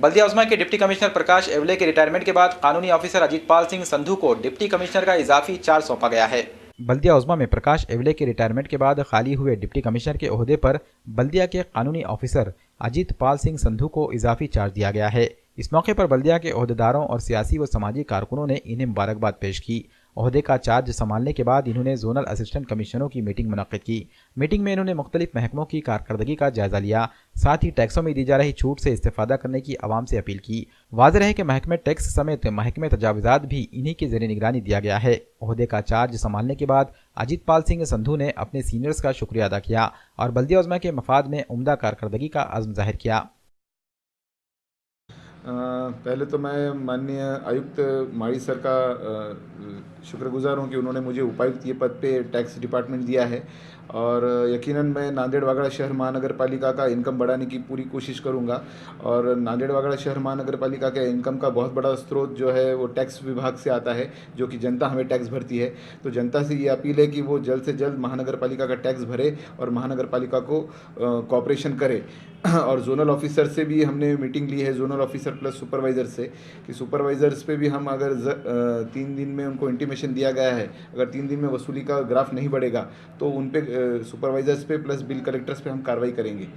बल्दिया उस्मा के deputy commissioner प्रकाश एवले के retirement के बाद कानूनी ऑफिसर अजीत पाल सिंह संधू को डिप्टी कमिश्नर का इजाफी चार्ज सौंपा गया है। बल्दिया उस्मा में प्रकाश एवले के रिटायरमेंट के बाद खाली हुए डिप्टी कमिश्नर के ओहदे पर बल्दिया के कानूनी ऑफिसर अजीत पाल सिंह संधू को इजाफी चार्ज दिया गया है। इस मौके पर बल्दिया के ओहदेदारों और सियासी व समाजी कारकुनों ने इन्हें मुबारकबाद पेश की। ओहदे का चार्ज संभालने के बाद इन्होंने जोनल असिस्टेंट कमिश्नरों की मीटिंग मुनक्किद की। मीटिंग में इन्होंने मुख्तलिफ महकमों की कारकर्दगी का जायजा लिया। साथ ही टैक्सों में दी जा रही छूट से इस्तेफादा करने की आवाम से अपील की। वाज़ेह है कि महकमे टैक्स समेत महकमे तजावुज़ात भी इन्हीं के ज़ेरे निगरानी दिया गया है। ओहदे का चार्ज संभालने के बाद अजीत पाल सिंह संधू ने अपने सीनियर्स का शुक्रिया अदा किया और बल्दिया उज़्मा के मफाद में उम्दा कारकर्दगी का अज़्म ज़ाहिर किया। पहले तो मैं माननीय आयुक्त माड़ी सर का शुक्रगुजार हूँ कि उन्होंने मुझे उपायुक्त ये पद पे टैक्स डिपार्टमेंट दिया है और यकीनन मैं नांदेड़ वागड़ा शहर महानगर पालिका का इनकम बढ़ाने की पूरी कोशिश करूँगा और नांदेड़ वागड़ा शहर महानगर पालिका के इनकम का बहुत बड़ा स्रोत जो है वो टैक्स विभाग से आता है, जो कि जनता हमें टैक्स भरती है। तो जनता से ये अपील है कि वो जल्द से जल्द महानगर पालिका का टैक्स भरे और महानगर पालिका को कॉपरेशन करे। और जोनल ऑफिसर से भी हमने मीटिंग ली है, जोनल ऑफिसर प्लस सुपरवाइज़र से, कि सुपरवाइज़र्स पे भी हम अगर 3 दिन में उनको इंटीमेशन दिया गया है, अगर 3 दिन में वसूली का ग्राफ नहीं बढ़ेगा तो उन पे सुपरवाइज़र्स पे प्लस बिल कलेक्टर्स पे हम कार्रवाई करेंगे।